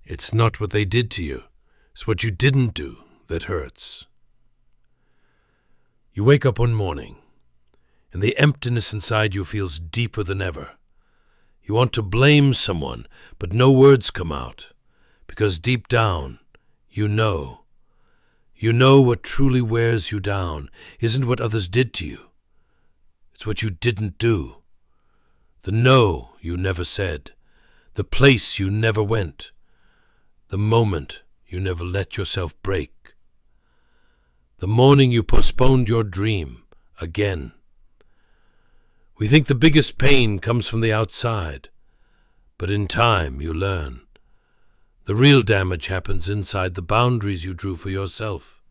It's not what they did to you. It's what you didn't do that hurts. You wake up one morning, and the emptiness inside you feels deeper than ever. You want to blame someone, but no words come out, because deep down, you know. You know what truly wears you down isn't what others did to you. It's what you didn't do. The no you never said, the place you never went, the moment you never let yourself break. The morning you postponed your dream again. We think the biggest pain comes from the outside, but in time you learn. The real damage happens inside the boundaries you drew for yourself.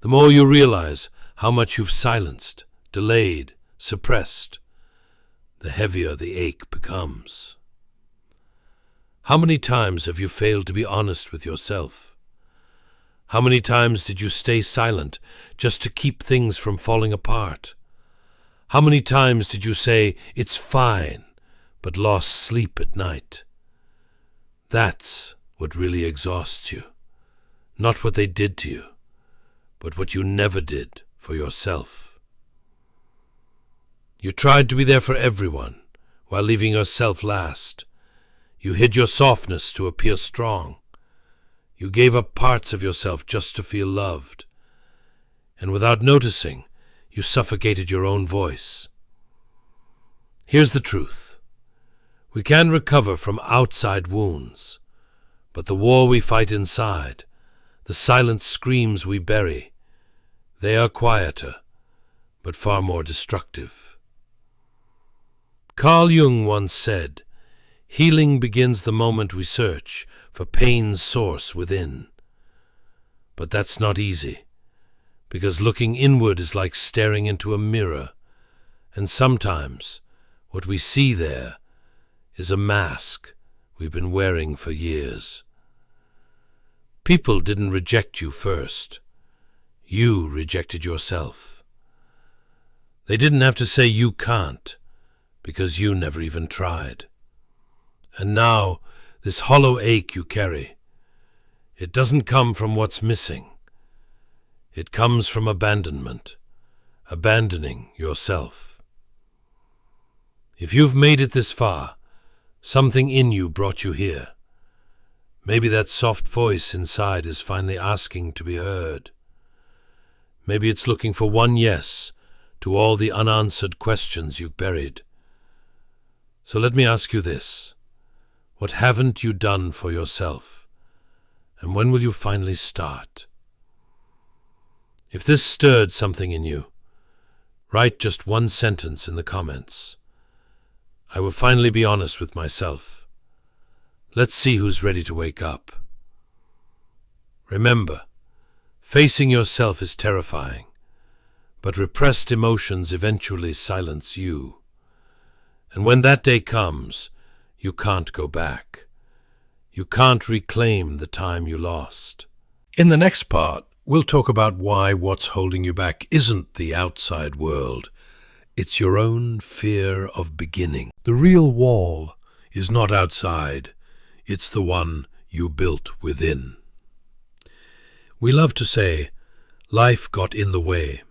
The more you realize how much you've silenced, delayed, suppressed, the heavier the ache becomes. How many times have you failed to be honest with yourself? How many times did you stay silent just to keep things from falling apart? How many times did you say, "It's fine," but lost sleep at night? That's what really exhausts you. Not what they did to you, but what you never did for yourself. You tried to be there for everyone while leaving yourself last. You hid your softness to appear strong. You gave up parts of yourself just to feel loved. And without noticing, you suffocated your own voice. Here's the truth. We can recover from outside wounds, but the war we fight inside, the silent screams we bury, they are quieter, but far more destructive. Carl Jung once said, "Healing begins the moment we search for pain's source within." But that's not easy, because looking inward is like staring into a mirror, and sometimes what we see there is a mask we've been wearing for years. People didn't reject you first. You rejected yourself. They didn't have to say you can't, because you never even tried. And now, this hollow ache you carry, it doesn't come from what's missing. It comes from abandonment, abandoning yourself. If you've made it this far, something in you brought you here. Maybe that soft voice inside is finally asking to be heard. Maybe it's looking for one yes to all the unanswered questions you've buried. So let me ask you this. What haven't you done for yourself? And when will you finally start? If this stirred something in you, write just one sentence in the comments. I will finally be honest with myself. Let's see who's ready to wake up. Remember, facing yourself is terrifying, but repressed emotions eventually silence you. And when that day comes, you can't go back. You can't reclaim the time you lost. In the next part, we'll talk about why what's holding you back isn't the outside world. It's your own fear of beginning. The real wall is not outside. It's the one you built within. We love to say, life got in the way.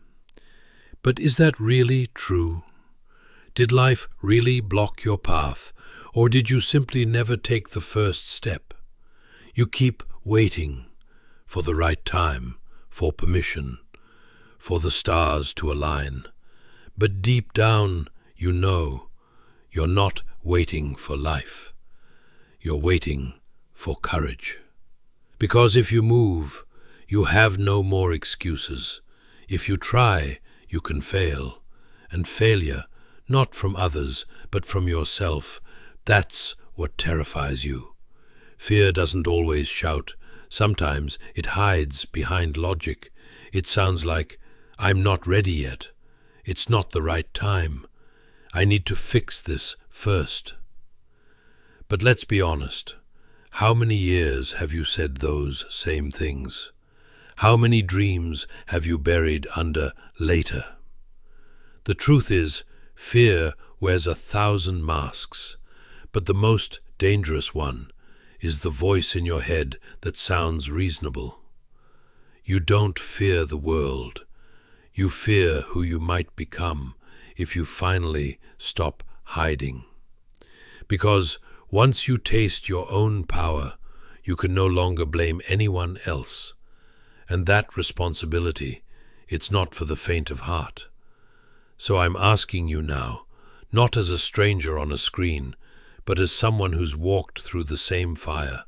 But is that really true? Did life really block your path, or did you simply never take the first step? You keep waiting for the right time, for permission, for the stars to align. But deep down, you know, you're not waiting for life. You're waiting for courage. Because if you move, you have no more excuses. If you try, you can fail. And failure, not from others, but from yourself, that's what terrifies you. Fear doesn't always shout. Sometimes it hides behind logic. It sounds like, "I'm not ready yet. It's not the right time. I need to fix this first." But let's be honest. How many years have you said those same things? How many dreams have you buried under later? The truth is, fear wears 1,000 masks, but the most dangerous one is the voice in your head that sounds reasonable. You don't fear the world. You fear who you might become if you finally stop hiding. Because once you taste your own power, you can no longer blame anyone else. And that responsibility, it's not for the faint of heart. So I'm asking you now, not as a stranger on a screen, but as someone who's walked through the same fire.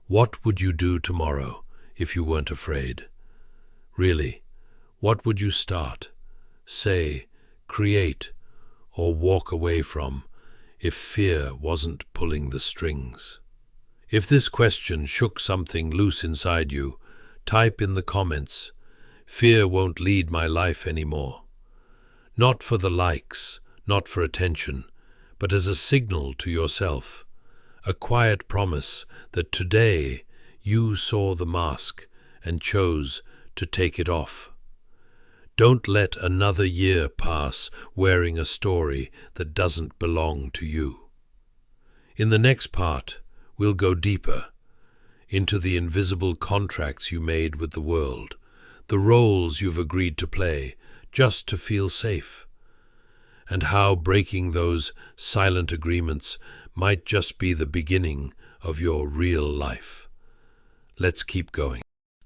What would you do tomorrow if you weren't afraid? Really, what would you start, say, create, or walk away from if fear wasn't pulling the strings? If this question shook something loose inside you, type in the comments, "Fear won't lead my life anymore." Not for the likes, not for attention, but as a signal to yourself, a quiet promise that today you saw the mask and chose to take it off. Don't let another year pass wearing a story that doesn't belong to you. In the next part, we'll go deeper into the invisible contracts you made with the world, the roles you've agreed to play just to feel safe, and how breaking those silent agreements might just be the beginning of your real life. Let's keep going.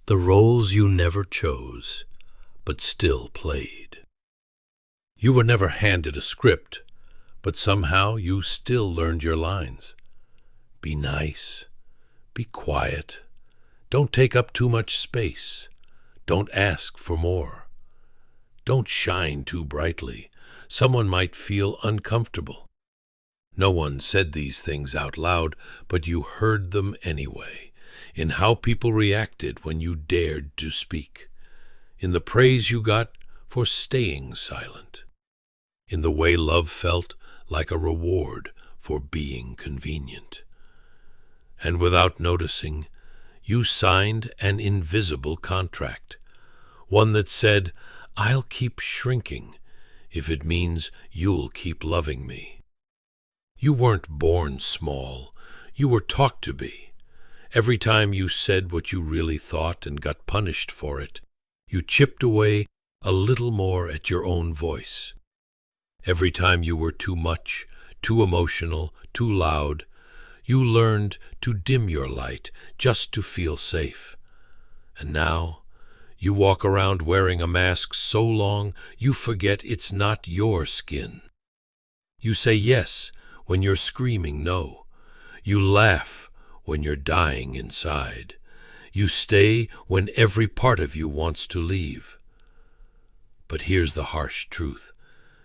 The roles you never chose, but still played. You were never handed a script, but somehow you still learned your lines. Be nice. Be quiet. Don't take up too much space. Don't ask for more. Don't shine too brightly. Someone might feel uncomfortable. No one said these things out loud, but you heard them anyway, in how people reacted when you dared to speak, in the praise you got for staying silent, in the way love felt like a reward for being convenient. And without noticing, you signed an invisible contract, one that said, "I'll keep shrinking if it means you'll keep loving me." You weren't born small, you were taught to be. Every time you said what you really thought and got punished for it, you chipped away a little more at your own voice. Every time you were too much, too emotional, too loud, you learned to dim your light just to feel safe. And now, you walk around wearing a mask so long you forget it's not your skin. You say yes when you're screaming no. You laugh when you're dying inside. You stay when every part of you wants to leave. But here's the harsh truth.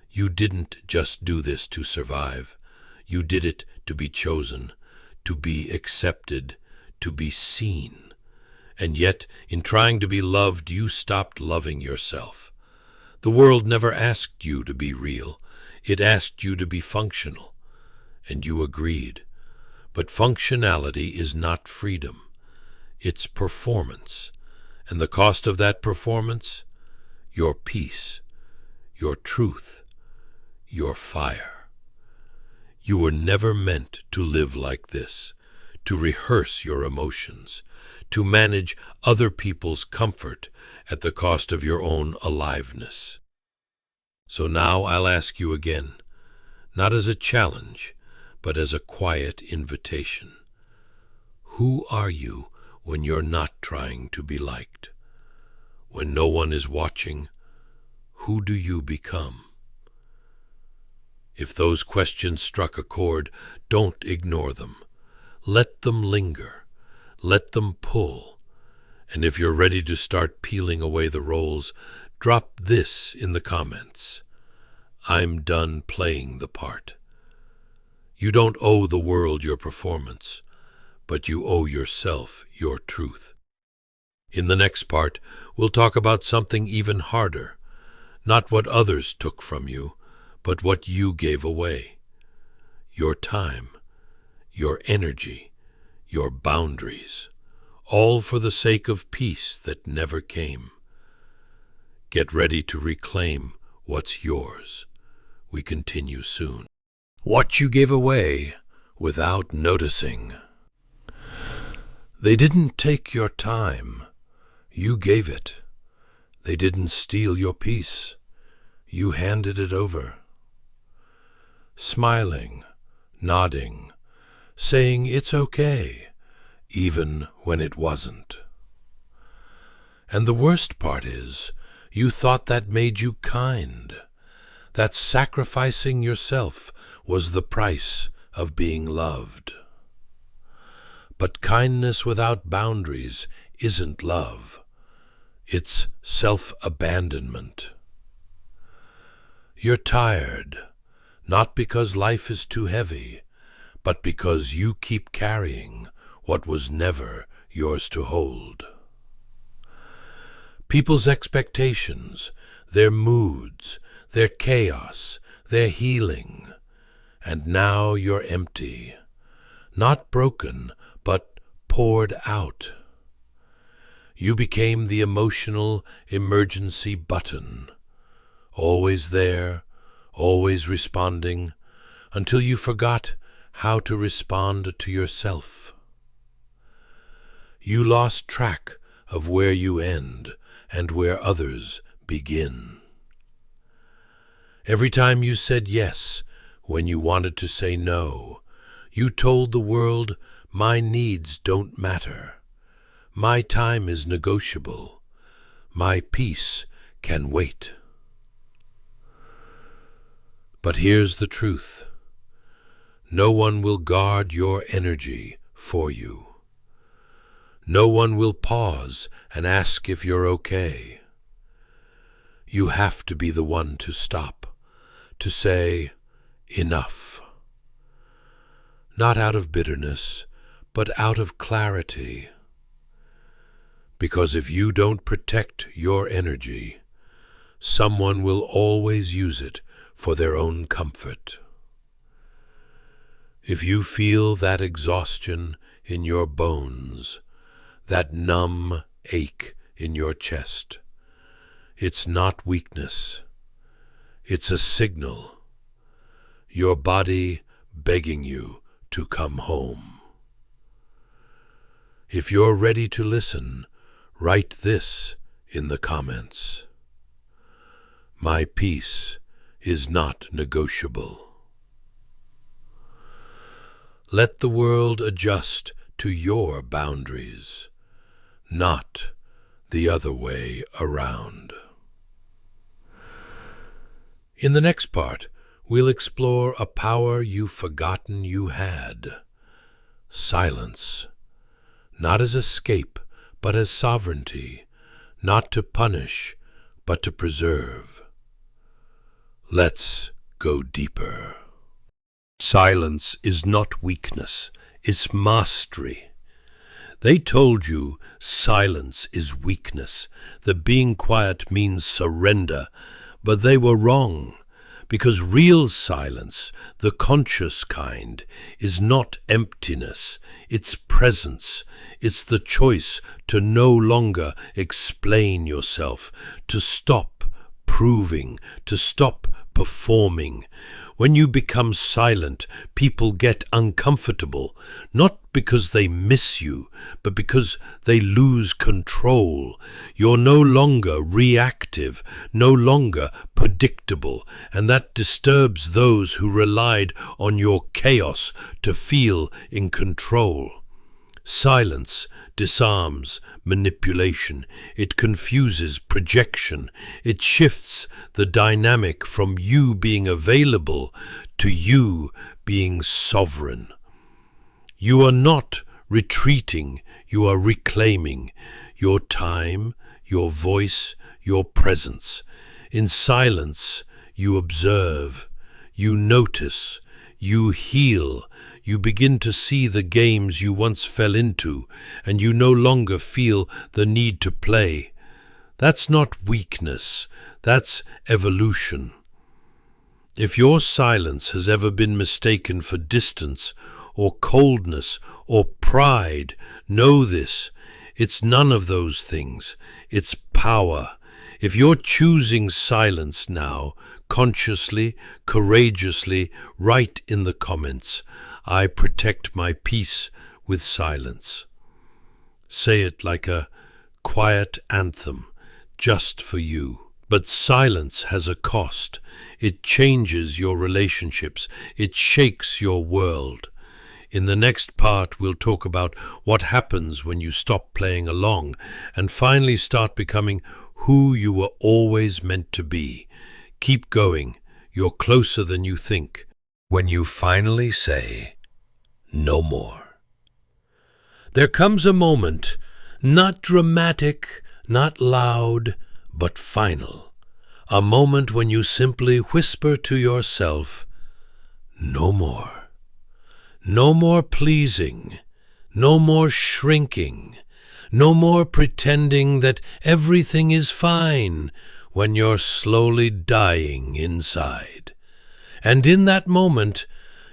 You didn't just do this to survive. You did it to be chosen, to be accepted, to be seen. And yet, in trying to be loved, you stopped loving yourself. The world never asked you to be real. It asked you to be functional. And you agreed. But functionality is not freedom. It's performance. And the cost of that performance? Your peace, your truth, your fire. You were never meant to live like this, to rehearse your emotions, to manage other people's comfort at the cost of your own aliveness. So now I'll ask you again, not as a challenge, but as a quiet invitation. Who are you when you're not trying to be liked? When no one is watching, who do you become? If those questions struck a chord, don't ignore them. Let them linger. Let them pull. And if you're ready to start peeling away the roles, drop this in the comments. I'm done playing the part. You don't owe the world your performance, but you owe yourself your truth. In the next part, we'll talk about something even harder, not what others took from you, but what you gave away. Your time, your energy, your boundaries, all for the sake of peace that never came. Get ready to reclaim what's yours. We continue soon. What you gave away without noticing. They didn't take your time. You gave it. They didn't steal your peace. You handed it over. Smiling, nodding, saying it's okay, even when it wasn't. And the worst part is, you thought that made you kind, that sacrificing yourself was the price of being loved. But kindness without boundaries isn't love. It's self-abandonment. You're tired, not because life is too heavy, but because you keep carrying what was never yours to hold. People's expectations, their moods, their chaos, their healing, and now you're empty, not broken, but poured out. You became the emotional emergency button, always there, always responding, until you forgot how to respond to yourself. You lost track of where you end and where others begin. Every time you said yes when you wanted to say no, you told the world, my needs don't matter. My time is negotiable. My peace can wait. But here's the truth. No one will guard your energy for you. No one will pause and ask if you're okay. You have to be the one to stop, to say, enough. Not out of bitterness, but out of clarity. Because if you don't protect your energy, someone will always use it for their own comfort. If you feel that exhaustion in your bones, that numb ache in your chest, it's not weakness. It's a signal. Your body begging you to come home. If you're ready to listen, write this in the comments. My peace is not negotiable. Let the world adjust to your boundaries, not the other way around. In the next part, we'll explore a power you've forgotten you had. Silence. Not as escape, but as sovereignty. Not to punish, but to preserve. Let's go deeper. Silence is not weakness, it's mastery. They told you silence is weakness, that being quiet means surrender, but they were wrong, because real silence, the conscious kind, is not emptiness, it's presence. It's the choice to no longer explain yourself, to stop proving, to stop performing. When you become silent, people get uncomfortable, not because they miss you, but because they lose control. You're no longer reactive, no longer predictable, and that disturbs those who relied on your chaos to feel in control. Silence disarms manipulation. It confuses projection. It shifts the dynamic from you being available to you being sovereign. You are not retreating, you are reclaiming your time, your voice, your presence. In silence, you observe, you notice, you heal. You begin to see the games you once fell into, and you no longer feel the need to play. That's not weakness, that's evolution. If your silence has ever been mistaken for distance, or coldness, or pride, know this. It's none of those things. It's power. If you're choosing silence now, consciously, courageously, write in the comments, I protect my peace with silence. Say it like a quiet anthem, just for you. But silence has a cost. It changes your relationships. It shakes your world. In the next part, we'll talk about what happens when you stop playing along and finally start becoming who you were always meant to be. Keep going. You're closer than you think. When you finally say, no more. There comes a moment, not dramatic, not loud, but final. A moment when you simply whisper to yourself, no more. No more pleasing, no more shrinking, no more pretending that everything is fine when you're slowly dying inside. And in that moment,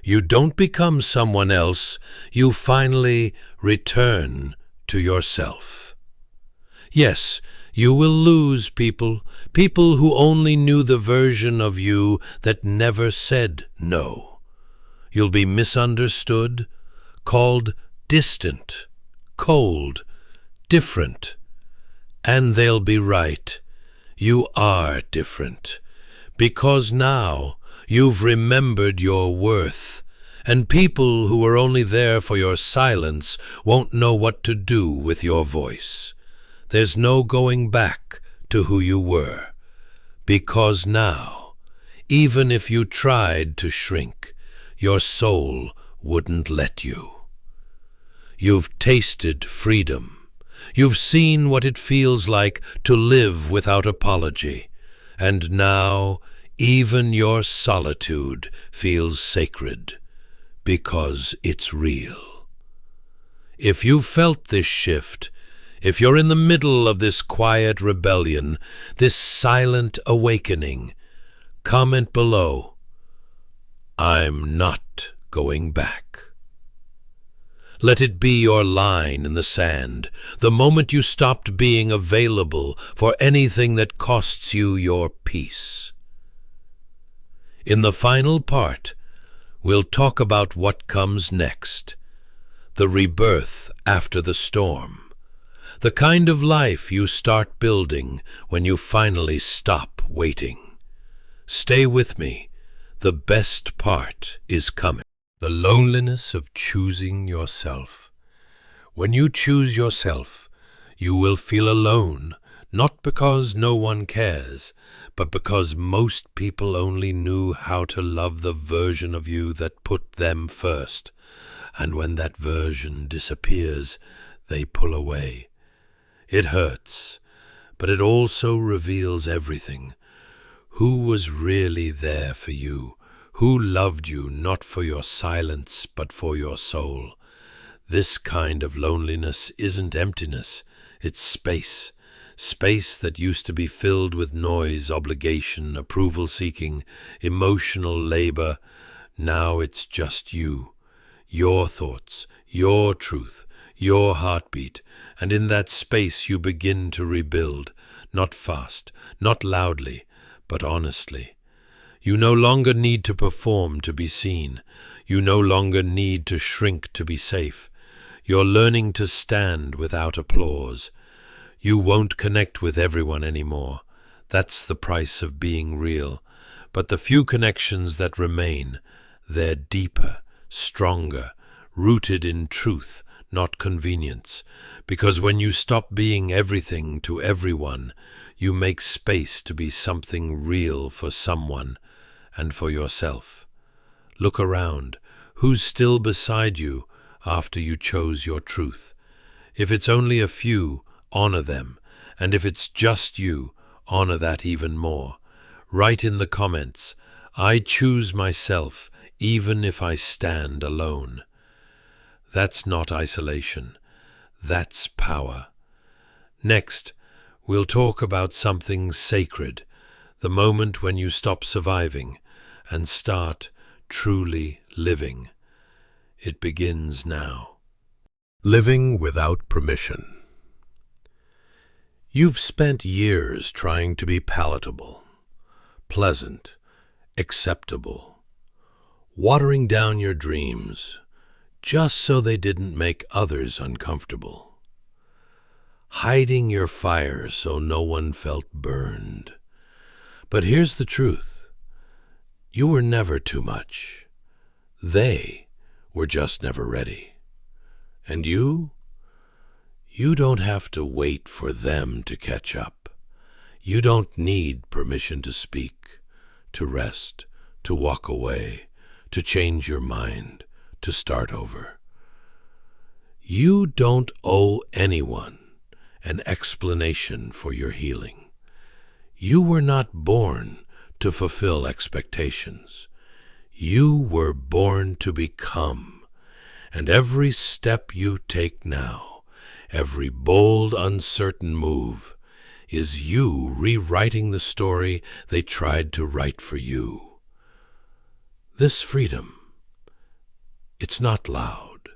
you don't become someone else, you finally return to yourself. Yes, you will lose people who only knew the version of you that never said no. You'll be misunderstood, called distant, cold, different. And they'll be right. You are different. Because now you've remembered your worth. And people who were only there for your silence won't know what to do with your voice. There's no going back to who you were. Because now, even if you tried to shrink, your soul wouldn't let you. You've tasted freedom. You've seen what it feels like to live without apology. And now, even your solitude feels sacred, because it's real. If you've felt this shift, if you're in the middle of this quiet rebellion, this silent awakening, comment below. I'm not going back. Let it be your line in the sand, the moment you stopped being available for anything that costs you your peace. In the final part, we'll talk about what comes next, the rebirth after the storm, the kind of life you start building when you finally stop waiting. Stay with me. The best part is coming. The loneliness of choosing yourself. When you choose yourself, you will feel alone, not because no one cares, but because most people only knew how to love the version of you that put them first. And when that version disappears, they pull away. It hurts, but it also reveals everything. Who was really there for you? Who loved you not for your silence, but for your soul? This kind of loneliness isn't emptiness, it's space. Space that used to be filled with noise, obligation, approval-seeking, emotional labor. Now it's just you, your thoughts, your truth, your heartbeat, and in that space you begin to rebuild, not fast, not loudly, but honestly. You no longer need to perform to be seen. You no longer need to shrink to be safe. You're learning to stand without applause. You won't connect with everyone anymore. That's the price of being real. But the few connections that remain, they're deeper, stronger, rooted in truth, not convenience. Because when you stop being everything to everyone, you make space to be something real for someone and for yourself. Look around. Who's still beside you after you chose your truth? If it's only a few, honor them. And if it's just you, honor that even more. Write in the comments, I choose myself even if I stand alone. That's not isolation. That's power. Next, we'll talk about something sacred, the moment when you stop surviving and start truly living. It begins now. Living without permission. You've spent years trying to be palatable, pleasant, acceptable, watering down your dreams just so they didn't make others uncomfortable. hiding your fire so no one felt burned. But here's the truth. You were never too much. They were just never ready. And you don't have to wait for them to catch up. You don't need permission to speak, to rest, to walk away, to change your mind, to start over. You don't owe anyone an explanation for your healing. You were not born to fulfill expectations. You were born to become, and every step you take now, every bold, uncertain move, is you rewriting the story they tried to write for you. This freedom, it's not loud.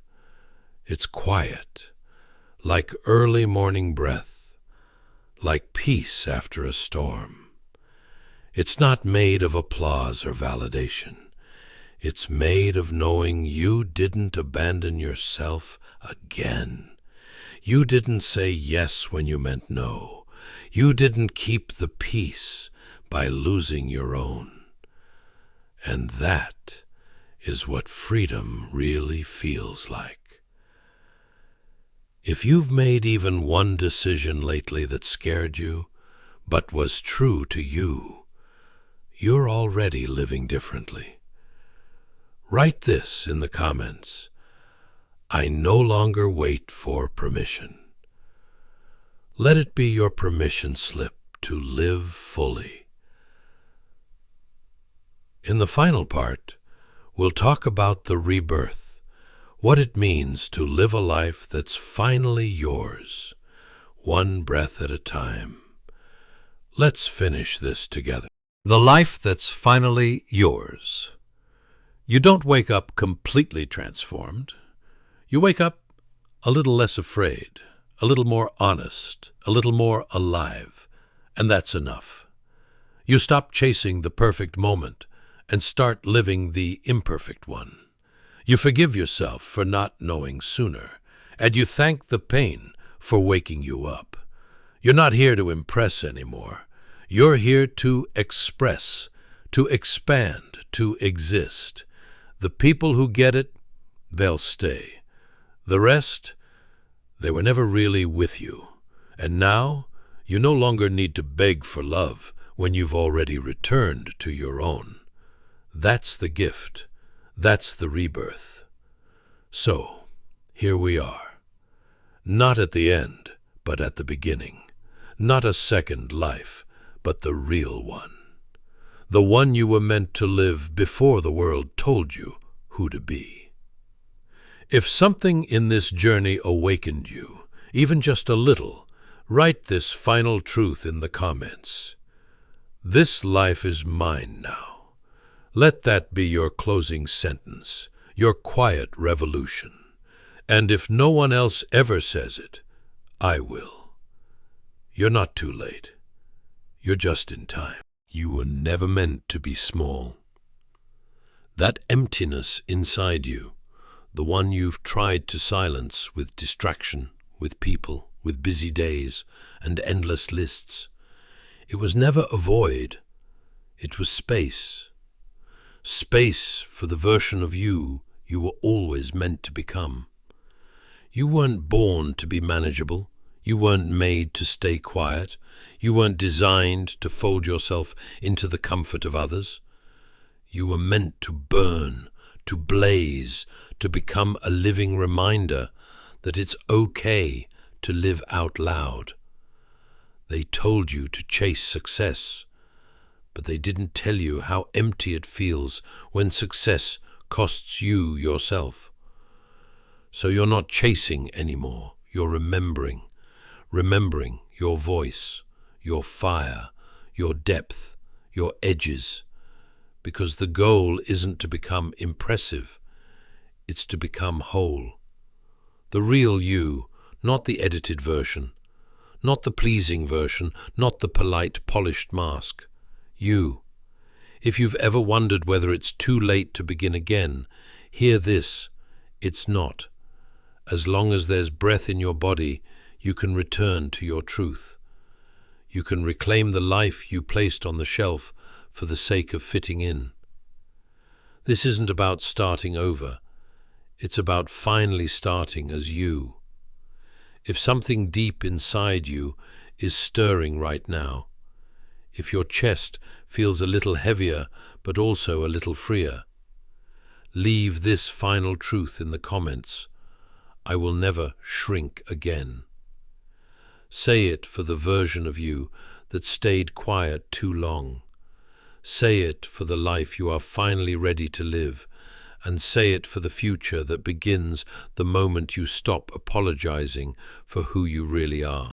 It's quiet, like early morning breath, like peace after a storm. It's not made of applause or validation. It's made of knowing you didn't abandon yourself again. You didn't say yes when you meant no. You didn't keep the peace by losing your own. And that is what freedom really feels like. If you've made even one decision lately that scared you, but was true to you, you're already living differently. Write this in the comments. I no longer wait for permission. Let it be your permission slip to live fully. In the final part, we'll talk about the rebirth, what it means to live a life that's finally yours, one breath at a time. Let's finish this together. The life that's finally yours. You don't wake up completely transformed. You wake up a little less afraid, a little more honest, a little more alive, and that's enough. You stop chasing the perfect moment and start living the imperfect one. You forgive yourself for not knowing sooner, and you thank the pain for waking you up. You're not here to impress anymore. You're here to express, to expand, to exist. The people who get it, they'll stay. The rest, they were never really with you. And now, you no longer need to beg for love when you've already returned to your own. That's the gift. That's the rebirth. So, here we are. Not at the end, but at the beginning. Not a second life, but the real one. The one you were meant to live before the world told you who to be. If something in this journey awakened you, even just a little, write this final truth in the comments. This life is mine now. Let that be your closing sentence, your quiet revolution. And if no one else ever says it, I will. You're not too late. You're just in time. You were never meant to be small. That emptiness inside you, the one you've tried to silence with distraction, with people, with busy days and endless lists, it was never a void. It was space. Space for the version of you were always meant to become. You weren't born to be manageable. You weren't made to stay quiet. You weren't designed to fold yourself into the comfort of others. You were meant to burn, to blaze, to become a living reminder that it's okay to live out loud. They told you to chase success, but they didn't tell you how empty it feels when success costs you yourself. So you're not chasing anymore. You're remembering your voice, your fire, your depth, your edges, because the goal isn't to become impressive, it's to become whole. The real you, not the edited version, not the pleasing version, not the polite, polished mask. You. If you've ever wondered whether it's too late to begin again, hear this: it's not. As long as there's breath in your body, you can return to your truth. You can reclaim the life you placed on the shelf for the sake of fitting in. This isn't about starting over. It's about finally starting as you. If something deep inside you is stirring right now, if your chest feels a little heavier but also a little freer, leave this final truth in the comments. I will never shrink again. Say it for the version of you that stayed quiet too long. Say it for the life you are finally ready to live, and say it for the future that begins the moment you stop apologizing for who you really are.